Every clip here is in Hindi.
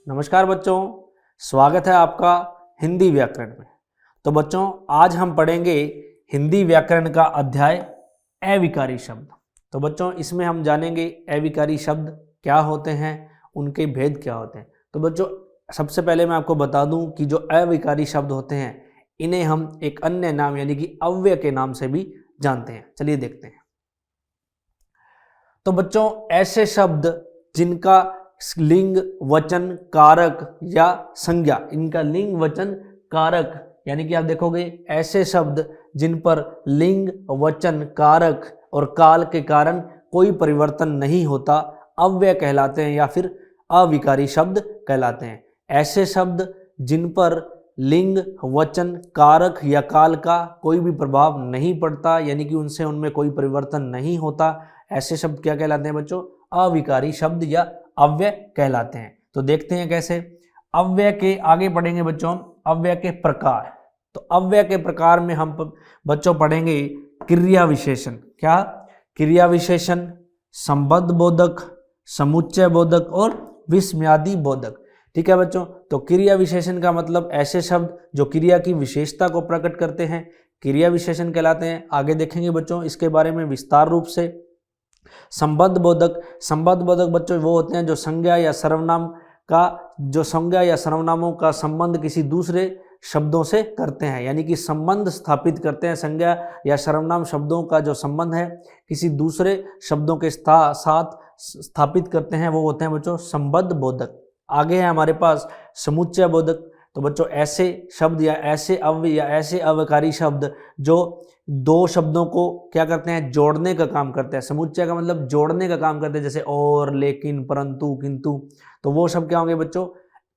नमस्कार बच्चों, स्वागत है आपका हिंदी व्याकरण में। तो बच्चों, आज हम पढ़ेंगे हिंदी व्याकरण का अध्याय अविकारी शब्द। तो बच्चों, इसमें हम जानेंगे अविकारी शब्द क्या होते हैं, उनके भेद क्या होते हैं। तो बच्चों, सबसे पहले मैं आपको बता दूं कि जो अविकारी शब्द होते हैं इन्हें हम एक अन्य नाम यानी कि अव्यय के नाम से भी जानते हैं। चलिए देखते हैं। तो बच्चों, ऐसे शब्द जिनका लिंग वचन कारक या संज्ञा, इनका लिंग वचन कारक यानी कि आप देखोगे ऐसे शब्द जिन पर लिंग वचन कारक और काल के कारण कोई परिवर्तन नहीं होता अव्यय कहलाते हैं या फिर अविकारी शब्द कहलाते हैं। ऐसे शब्द जिन पर लिंग वचन कारक या काल का कोई भी प्रभाव नहीं पड़ता यानी कि उनसे उनमें कोई परिवर्तन नहीं होता, ऐसे शब्द क्या कहलाते हैं बच्चों? अविकारी शब्द या अव्यय कहलाते हैं। तो देखते हैं कैसे। अव्यय के आगे पढ़ेंगे बच्चों, अव्यय के प्रकार। तो अव्यय के प्रकार में हम बच्चों पढ़ेंगे क्रिया विशेषण। क्या? क्रिया विशेषण, संबद्ध बोधक, समुच्चय बोधक और विस्मयादि बोधक। ठीक है बच्चों। तो क्रिया विशेषण का मतलब ऐसे शब्द जो क्रिया की विशेषता को प्रकट करते हैं, क्रिया विशेषण कहलाते हैं। आगे देखेंगे बच्चों इसके बारे में विस्तार रूप से। संबद्ध बोधक, संबद्ध बोधक बच्चों वो होते हैं जो संज्ञा या सर्वनाम का, जो संज्ञा या सर्वनामों का संबंध किसी दूसरे शब्दों से करते हैं, यानी कि संबंध स्थापित करते हैं। संज्ञा या सर्वनाम शब्दों का जो संबंध है किसी दूसरे शब्दों के साथ स्थापित करते हैं, वो होते हैं बच्चों संबद्ध बोधक। आगे है हमारे पास समुच्चय बोधक। तो बच्चों ऐसे शब्द या ऐसे अव्यय या ऐसे अव्ययकारी शब्द जो दो शब्दों को क्या करते हैं? जोड़ने का काम करते हैं। समुच्चय का मतलब जोड़ने का काम करते हैं, जैसे और, लेकिन, परंतु, किंतु। तो वो शब्द क्या होंगे बच्चों?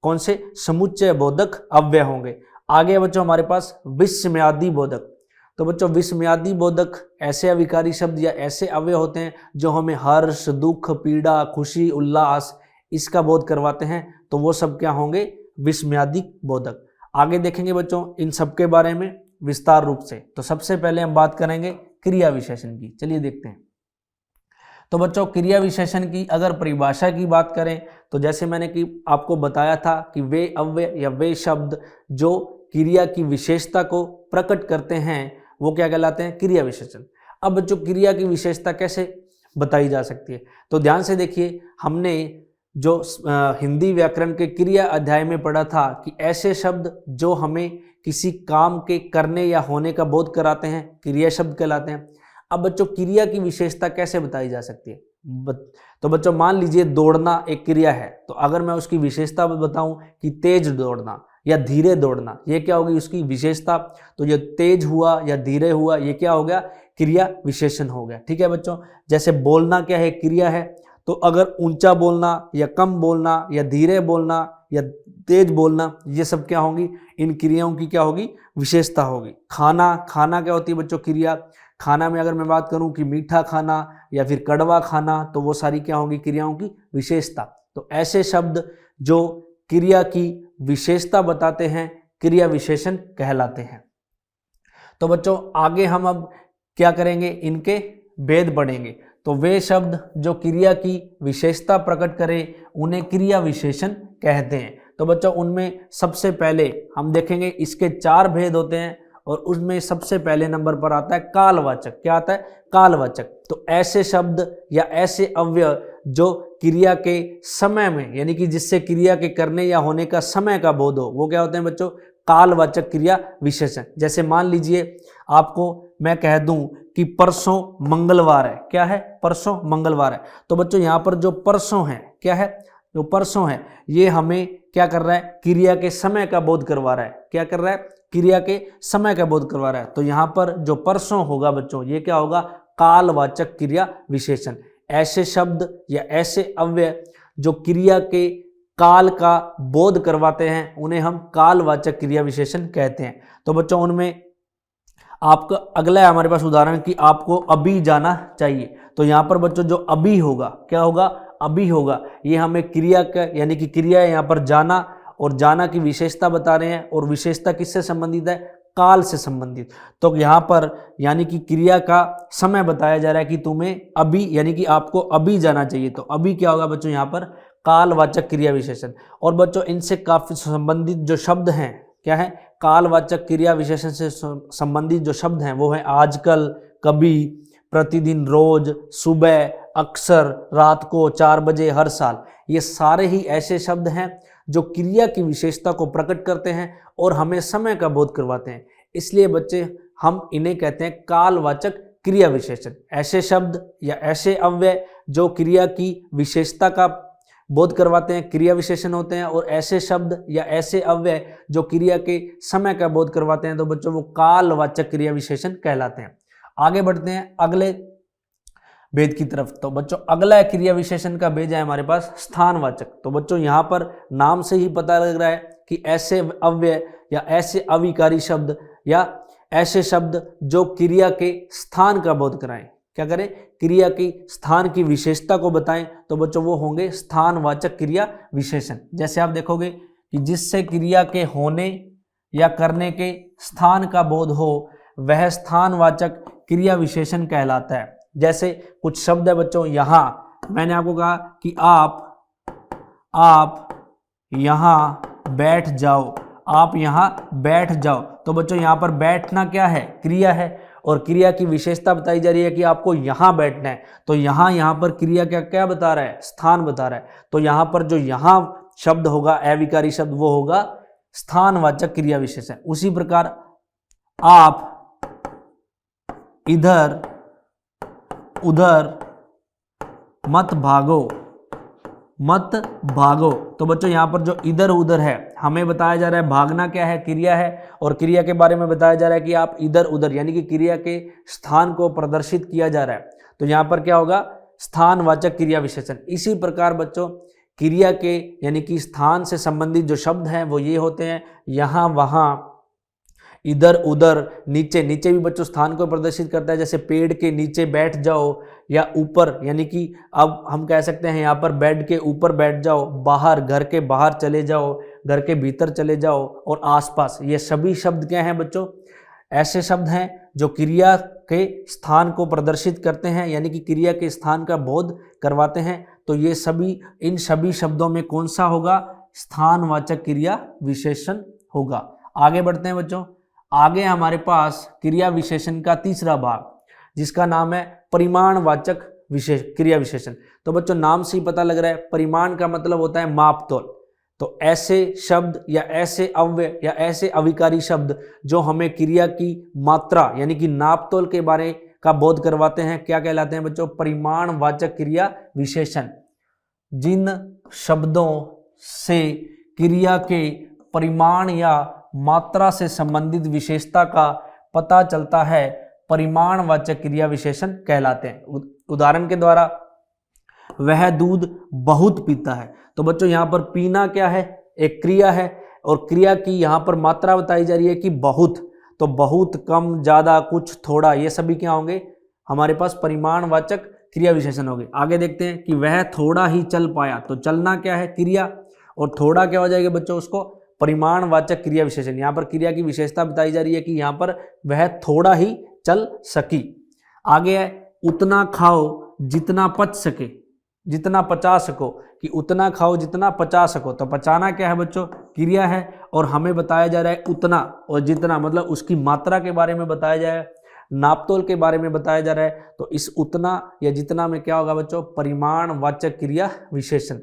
कौन से? समुच्चय बोधक अव्यय होंगे। आगे बच्चों हमारे पास विस्मयादि बोधक। तो बच्चों विस्मयादि बोधक ऐसे अविकारी शब्द या ऐसे अव्यय होते हैं जो हमें हर्ष, दुख, पीड़ा, खुशी, उल्लास इसका बोध करवाते हैं। तो वो सब क्या होंगे? विस्मयादि बोधक। आगे देखेंगे बच्चों इन सब के बारे में विस्तार रूप से। तो सबसे पहले हम बात करेंगे क्रिया विशेषण की। चलिए देखते हैं। तो बच्चों क्रिया विशेषण की अगर परिभाषा की बात करें तो जैसे मैंने कि आपको बताया था कि वे अव्यय या वे शब्द जो क्रिया की विशेषता को प्रकट करते हैं वो क्या कहलाते हैं? क्रिया विशेषण। अब बच्चों क्रिया की विशेषता कैसे बताई जा सकती है? तो ध्यान से देखिए, हमने जो हिंदी व्याकरण के क्रिया अध्याय में पढ़ा था कि ऐसे शब्द जो हमें किसी काम के करने या होने का बोध कराते हैं क्रिया शब्द कहलाते हैं। अब बच्चों क्रिया की विशेषता कैसे बताई जा सकती है? तो बच्चों मान लीजिए दौड़ना एक क्रिया है, तो अगर मैं उसकी विशेषता बताऊं कि तेज दौड़ना या धीरे दौड़ना, ये क्या होगी उसकी विशेषता? तो ये तेज हुआ या धीरे हुआ, ये क्या हो गया? क्रिया विशेषण हो गया। ठीक है बच्चों। जैसे बोलना क्या है? क्रिया है। तो अगर ऊंचा बोलना या कम बोलना या धीरे बोलना या तेज बोलना, ये सब क्या होंगी? इन क्रियाओं की क्या होगी? विशेषता होगी। खाना, खाना क्या होती है बच्चों? क्रिया। खाना में अगर मैं बात करूं कि मीठा खाना या फिर कड़वा खाना, तो वो सारी क्या होगी? क्रियाओं की विशेषता। तो ऐसे शब्द जो क्रिया की विशेषता बताते हैं क्रिया विशेषण कहलाते हैं। तो बच्चों आगे हम अब क्या करेंगे? इनके भेद पढ़ेंगे। तो वे शब्द जो क्रिया की विशेषता प्रकट करें उन्हें क्रिया विशेषण कहते हैं। तो बच्चों उनमें सबसे पहले हम देखेंगे इसके 4 भेद होते हैं और उसमें सबसे पहले नंबर पर आता है कालवाचक। क्या आता है? कालवाचक। तो ऐसे शब्द या ऐसे अव्यय जो क्रिया के समय में यानी कि जिससे क्रिया के करने या होने का समय का बोध हो, वो क्या होते हैं बच्चों? कालवाचक क्रिया विशेषण। जैसे मान लीजिए आपको मैं कह दूं कि परसों मंगलवार है। क्या है? परसों मंगलवार है। तो बच्चों यहां पर जो परसों है, क्या है? जो परसों है ये हमें क्या कर रहा है? क्रिया के समय का बोध करवा रहा है। क्या कर रहा है? क्रिया के समय का बोध करवा रहा है। तो यहां पर जो परसों होगा बच्चों ये क्या होगा? कालवाचक क्रिया विशेषण। ऐसे शब्द या ऐसे अव्यय जो क्रिया के काल का बोध करवाते हैं उन्हें हम कालवाचक क्रिया विशेषण कहते हैं। तो बच्चों उनमें आपका अगला है हमारे पास उदाहरण कि आपको अभी जाना चाहिए। तो यहां पर बच्चों जो अभी होगा, क्या होगा? अभी होगा। ये हमें क्रिया का यानी कि क्रिया है यहाँ पर जाना, और जाना की विशेषता बता रहे हैं, और विशेषता किससे संबंधित है? काल से संबंधित। तो यहाँ पर यानी कि क्रिया का समय बताया जा रहा है कि तुम्हें अभी यानी कि आपको अभी जाना चाहिए। तो अभी क्या होगा बच्चों? यहाँ पर कालवाचक क्रिया विशेषण। और बच्चों इनसे काफी संबंधित जो शब्द हैं, क्या है, कालवाचक क्रिया विशेषण से संबंधित जो शब्द हैं वो है आजकल, कभी, प्रतिदिन, रोज, सुबह, अक्सर, रात को, 4 बजे, हर साल। ये सारे ही ऐसे शब्द हैं जो क्रिया की विशेषता को प्रकट करते हैं और हमें समय का बोध करवाते हैं। इसलिए बच्चे हम इन्हें कहते हैं कालवाचक क्रिया विशेषण। ऐसे शब्द या ऐसे अव्यय जो क्रिया की विशेषता का बोध करवाते हैं क्रिया विशेषण होते हैं, और ऐसे शब्द या ऐसे अव्यय जो क्रिया के समय का बोध करवाते हैं तो बच्चों वो कालवाचक क्रिया विशेषण कहलाते हैं। आगे बढ़ते हैं अगले भेद की तरफ। तो बच्चों अगला क्रिया विशेषण का भेद है हमारे पास स्थानवाचक। तो बच्चों यहाँ पर नाम से ही पता लग रहा है कि ऐसे अव्यय या ऐसे अविकारी शब्द या ऐसे शब्द जो क्रिया के स्थान का बोध कराएं, क्या करें, क्रिया की स्थान की विशेषता को बताएं, तो बच्चों वो होंगे स्थानवाचक क्रिया विशेषण। जैसे आप देखोगे कि जिससे क्रिया के होने या करने के स्थान का बोध हो वह स्थानवाचक क्रिया विशेषण कहलाता है। जैसे कुछ शब्द है बच्चों, यहाँ मैंने आपको कहा कि आप यहाँ बैठ जाओ, आप यहाँ बैठ जाओ। तो बच्चों यहाँ पर बैठना क्या है, क्रिया है, और क्रिया की विशेषता बताई जा रही है कि आपको यहाँ बैठना है। तो यहाँ पर क्रिया क्या क्या बता रहा है, स्थान बता रहा है। तो यहाँ पर जो यहाँ शब्द होगा अविकारी शब्द वो होगा स्थानवाचक क्रिया विशेषण। उसी प्रकार आप इधर उधर मत भागो, मत भागो। तो बच्चों यहाँ पर जो इधर उधर है हमें बताया जा रहा है भागना क्या है, क्रिया है, और क्रिया के बारे में बताया जा रहा है कि आप इधर उधर, यानी कि क्रिया के स्थान को प्रदर्शित किया जा रहा है। तो यहाँ पर क्या होगा, स्थानवाचक क्रिया विशेषण। इसी प्रकार बच्चों क्रिया के यानी कि स्थान से संबंधित जो शब्द हैं वो ये होते हैं यहाँ, वहाँ, इधर उधर, नीचे। नीचे भी बच्चों स्थान को प्रदर्शित करता है, जैसे पेड़ के नीचे बैठ जाओ, या ऊपर, यानी कि अब हम कह सकते हैं यहाँ पर बेड के ऊपर बैठ जाओ, बाहर, घर के बाहर चले जाओ, घर के भीतर चले जाओ, और आसपास। ये सभी शब्द क्या हैं बच्चों, ऐसे शब्द हैं जो क्रिया के स्थान को प्रदर्शित करते हैं, यानी कि क्रिया के स्थान का बोध करवाते हैं। तो ये सभी, इन सभी शब्दों में कौन सा होगा, स्थानवाचक क्रिया विशेषण होगा। आगे बढ़ते हैं बच्चों। आगे हमारे पास क्रिया विशेषण का तीसरा भाग जिसका नाम है परिमाणवाचक क्रिया विशेषण। तो बच्चों नाम से ही पता लग रहा है, परिमाण का मतलब होता है मापतोल। तो ऐसे शब्द या ऐसे अव्यय या ऐसे अविकारी शब्द जो हमें क्रिया की मात्रा यानी कि नापतोल के बारे का बोध करवाते हैं क्या कहलाते हैं बच्चों, परिमाणवाचक क्रिया विशेषण। जिन शब्दों से क्रिया के परिमाण या मात्रा से संबंधित विशेषता का पता चलता है परिमाणवाचक क्रिया विशेषण कहलाते हैं। उदाहरण के द्वारा वह दूध बहुत पीता है। तो बच्चों यहाँ पर पीना क्या है, एक क्रिया है, और क्रिया की यहाँ पर मात्रा बताई जा रही है कि बहुत। तो बहुत, कम, ज्यादा, कुछ, थोड़ा, ये सभी क्या होंगे हमारे पास परिमाणवाचक क्रिया विशेषण होंगे। आगे देखते हैं कि वह थोड़ा ही चल पाया। तो चलना क्या है, क्रिया, और थोड़ा क्या हो जाएगा बच्चों, उसको परिमाणवाचक क्रिया विशेषण। यहाँ पर क्रिया की विशेषता बताई जा रही है कि यहाँ पर वह थोड़ा ही चल सकी। आगे है उतना खाओ जितना पच सके, जितना पचा सको, कि उतना खाओ जितना पचा सको। तो पचाना क्या है बच्चों, क्रिया है, और हमें बताया जा रहा है उतना और जितना, मतलब उसकी मात्रा के बारे में बताया जा रहा है, नापतोल के बारे में बताया जा रहा है। तो इस उतना या जितना में क्या होगा बच्चों, परिमाणवाचक क्रिया विशेषण।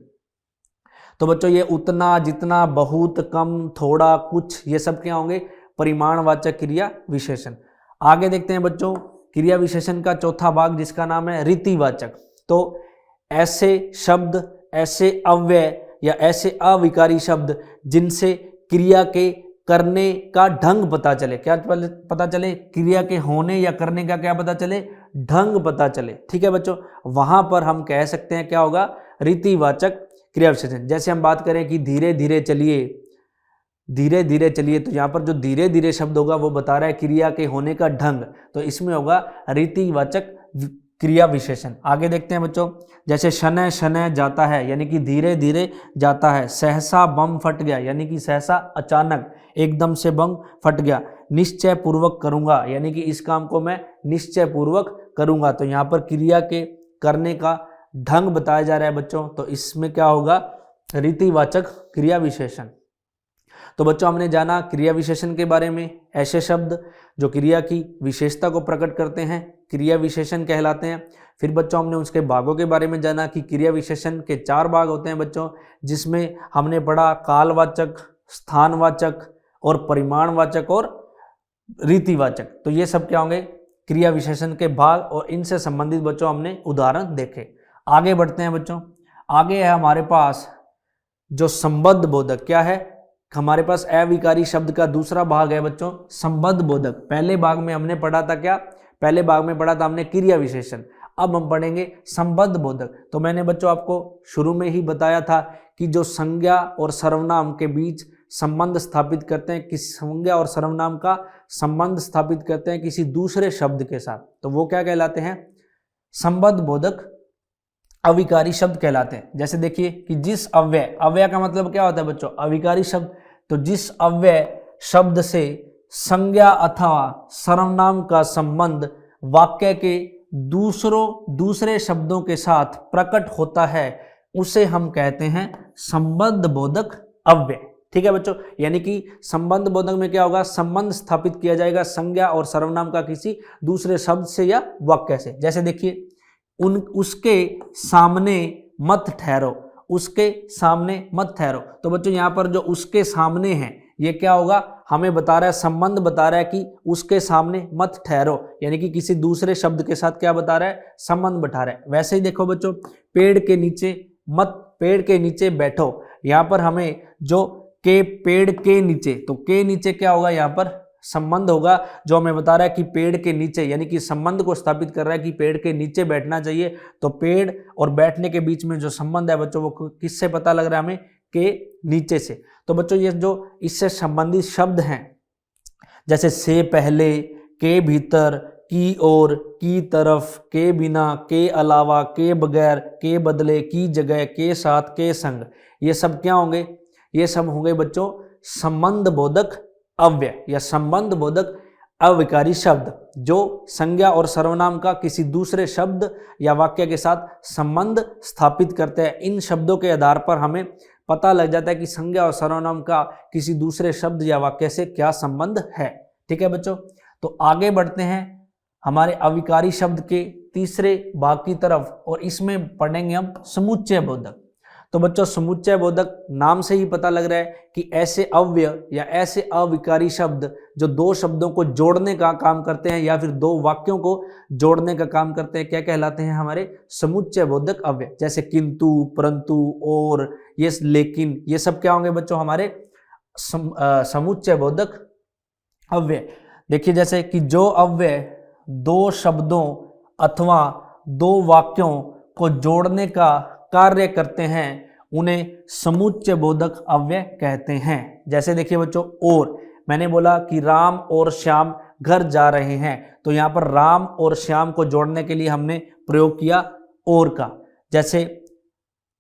तो बच्चों ये उतना, जितना, बहुत, कम, थोड़ा, कुछ, ये सब क्या होंगे परिमाणवाचक क्रिया विशेषण। आगे देखते हैं बच्चों क्रिया विशेषण का चौथा भाग जिसका नाम है रीतिवाचक। तो ऐसे शब्द, ऐसे अव्यय या ऐसे अविकारी शब्द जिनसे क्रिया के करने का ढंग पता चले। क्या पता चले, क्रिया के होने या करने का क्या पता चले, ढंग पता चले। ठीक है बच्चों, वहां पर हम कह सकते हैं क्या होगा, रीतिवाचक क्रिया विशेषण। जैसे हम बात करें कि धीरे धीरे चलिए, धीरे धीरे चलिए, तो यहाँ पर जो धीरे धीरे शब्द होगा वो बता रहा है क्रिया के होने का ढंग, तो इसमें होगा रीतिवाचक क्रिया विशेषण। आगे देखते हैं बच्चों, जैसे शनय शनय जाता है यानी कि धीरे धीरे जाता है। सहसा बम फट गया यानी कि सहसा अचानक, एकदम से बम फट गया। निश्चय पूर्वक करूंगा यानी कि इस काम को मैं निश्चय पूर्वक करूंगा। तो यहाँ पर क्रिया के करने का ढंग बताया जा रहा है बच्चों, तो इसमें क्या होगा, रीतिवाचक क्रिया विशेषण। तो बच्चों हमने जाना क्रिया विशेषण के बारे में, ऐसे शब्द जो क्रिया की विशेषता को प्रकट करते हैं क्रिया विशेषण कहलाते हैं। फिर बच्चों हमने उसके भागों के बारे में जाना कि क्रिया विशेषण के 4 भाग होते हैं बच्चों, जिसमें हमने पढ़ा कालवाचक, स्थानवाचक और परिमाणवाचक और रीतिवाचक। तो ये सब क्या होंगे, क्रिया विशेषण के भाग, और इनसे संबंधित बच्चों हमने उदाहरण देखे। आगे बढ़ते हैं बच्चों। आगे है हमारे पास जो संबद्ध बोधक। क्या है, हमारे पास अविकारी शब्द का दूसरा भाग है बच्चों संबद्ध बोधक। पहले भाग में हमने पढ़ा था क्या, पहले भाग में पढ़ा था हमने क्रिया विशेषण, अब हम पढ़ेंगे संबद्ध बोधक। तो मैंने बच्चों आपको शुरू में ही बताया था कि जो संज्ञा और सर्वनाम के बीच संबंध स्थापित करते हैं, किसी संज्ञा और सर्वनाम का संबंध स्थापित करते हैं किसी दूसरे शब्द के साथ, तो वो क्या कहलाते हैं, संबद्ध बोधक अविकारी शब्द कहलाते हैं। जैसे देखिए कि जिस अव्यय, अव्यय का मतलब क्या होता है बच्चों, अविकारी शब्द। तो जिस अव्यय शब्द से संज्ञा अथवा सर्वनाम का संबंध वाक्य के दूसरे शब्दों के साथ प्रकट होता है, उसे हम कहते हैं संबद्ध बोधक अव्यय। ठीक है बच्चों, यानी कि संबंध बोधक में क्या होगा, संबंध स्थापित किया जाएगा संज्ञा और सर्वनाम का किसी दूसरे शब्द से या वाक्य से। जैसे देखिए उसके सामने मत ठहरो, उसके सामने मत ठहरो। तो बच्चों यहाँ पर जो उसके सामने है ये क्या होगा, हमें बता रहा है, संबंध बता रहा है कि उसके सामने मत ठहरो, यानी कि किसी दूसरे शब्द के साथ क्या बता रहा है, संबंध बैठा रहा है। वैसे ही देखो बच्चों, पेड़ के नीचे बैठो, यहाँ पर हमें जो के पेड़ के नीचे, तो के नीचे क्या होगा, यहाँ पर संबंध होगा जो हमें बता रहा है कि पेड़ के नीचे, यानी कि संबंध को स्थापित कर रहा है कि पेड़ के नीचे बैठना चाहिए। तो पेड़ और बैठने के बीच में जो संबंध है बच्चों, वो किससे पता लग रहा है हमें, के नीचे से। तो बच्चों ये जो इससे संबंधित शब्द हैं, जैसे से पहले, के भीतर, की ओर, की तरफ, के बिना, के अलावा, के बगैर, के बदले, की जगह, के साथ, के संग, ये सब क्या होंगे, ये सब होंगे बच्चों संबंध बोधक अव्यय या संबंध बोधक अविकारी शब्द, जो संज्ञा और सर्वनाम का किसी दूसरे शब्द या वाक्य के साथ संबंध स्थापित करते हैं। इन शब्दों के आधार पर हमें पता लग जाता है कि संज्ञा और सर्वनाम का किसी दूसरे शब्द या वाक्य से क्या संबंध है। ठीक है बच्चों, तो आगे बढ़ते हैं हमारे अविकारी शब्द के तीसरे भाग की तरफ, और इसमें पढ़ेंगे हम समुच्चय बोधक। तो बच्चों समुच्चय बोधक नाम से ही पता लग रहा है कि ऐसे अव्यय या ऐसे अविकारी शब्द जो दो शब्दों को जोड़ने का काम करते हैं या फिर दो वाक्यों को जोड़ने का काम करते हैं, क्या कहलाते हैं, हमारे समुच्चय बोधक अव्यय। जैसे किंतु, परंतु, और, ये लेकिन, ये सब क्या होंगे बच्चों, हमारे समुच्चय बोधक अव्यय। देखिए जैसे कि जो अव्यय दो शब्दों अथवा दो वाक्यों को जोड़ने का कार्य करते हैं उन्हें समुच्चय बोधक अव्यय कहते हैं। जैसे देखिए बच्चों, और मैंने बोला कि राम और श्याम घर जा रहे हैं, तो यहाँ पर राम और श्याम को जोड़ने के लिए हमने प्रयोग किया और का। जैसे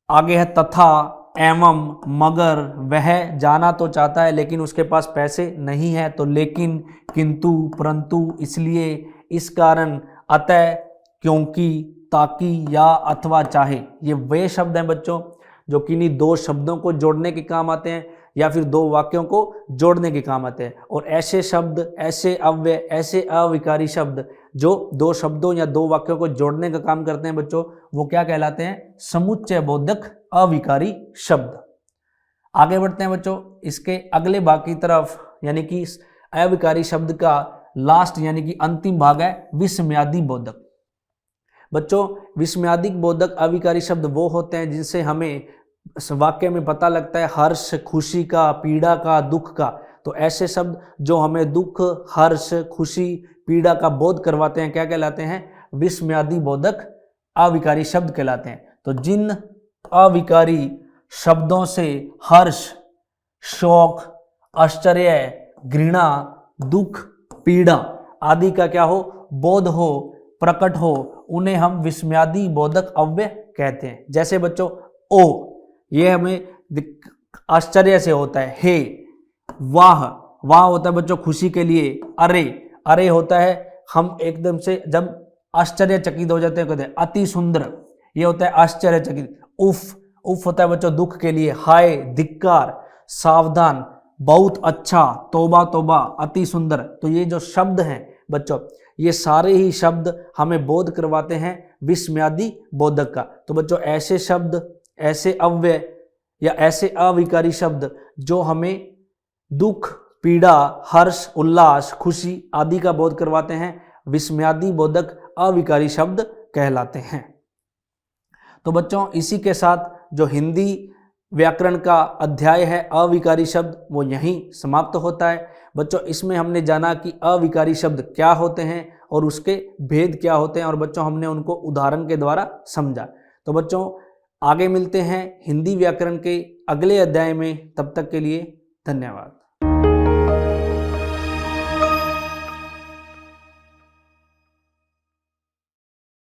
आगे है तथा, एवं, मगर, वह जाना तो चाहता है लेकिन उसके पास पैसे नहीं है, तो लेकिन, किंतु, परंतु, इसलिए, इस कारण, अतः, क्योंकि, ताकि, या, अथवा, चाहे, ये वे शब्द हैं बच्चों जो किन्हीं दो शब्दों को जोड़ने के काम आते हैं या फिर दो वाक्यों को जोड़ने के काम आते हैं। और ऐसे शब्द, ऐसे अव्यय, ऐसे अविकारी शब्द जो दो शब्दों या दो वाक्यों को जोड़ने का काम करते हैं बच्चों, वो क्या कहलाते हैं, समुच्चय बोधक अविकारी शब्द। आगे बढ़ते हैं बच्चों इसके अगले भाग की तरफ, यानी कि अविकारी शब्द का लास्ट यानी कि अंतिम भाग है विस्मयादि बोधक। बच्चों विस्मयादि बोधक अविकारी शब्द वो होते हैं जिनसे हमें वाक्य में पता लगता है हर्ष, खुशी का, पीड़ा का, दुख का। तो ऐसे शब्द जो हमें दुख, हर्ष, खुशी, पीड़ा का बोध करवाते हैं क्या कहलाते हैं, विस्मयादि बोधक अविकारी शब्द कहलाते हैं। तो जिन अविकारी शब्दों से हर्ष, शोक, आश्चर्य, घृणा, दुख, पीड़ा आदि का क्या हो, बोध हो, प्रकट हो, उन्हें हम विस्मयादि बोधक अव्यय कहते हैं। जैसे बच्चों ओ, ये हमें आश्चर्य से होता है, हे, वाह, वाह होता है बच्चों खुशी के लिए, अरे, अरे होता है हम एकदम से जब आश्चर्यचकित हो जाते हैं, कहते हैं अति सुंदर, ये होता है आश्चर्यचकित। उफ, उफ होता है बच्चों दुख के लिए। हाय, धिक्कार, सावधान, बहुत अच्छा, तौबा तौबा, अति सुंदर। तो ये जो शब्द हैं बच्चों, ये सारे ही शब्द हमें बोध करवाते हैं विस्मयादि बोधक का। तो बच्चों ऐसे शब्द, ऐसे अव्यय या ऐसे अविकारी शब्द जो हमें दुख, पीड़ा, हर्ष, उल्लास, खुशी आदि का बोध करवाते हैं, विस्मयादि बोधक अविकारी शब्द कहलाते हैं। तो बच्चों इसी के साथ जो हिंदी व्याकरण का अध्याय है अविकारी शब्द, वो यहीं समाप्त होता है। बच्चों इसमें हमने जाना कि अविकारी शब्द क्या होते हैं और उसके भेद क्या होते हैं, और बच्चों हमने उनको उदाहरण के द्वारा समझा। तो बच्चों आगे मिलते हैं हिंदी व्याकरण के अगले अध्याय में, तब तक के लिए धन्यवाद।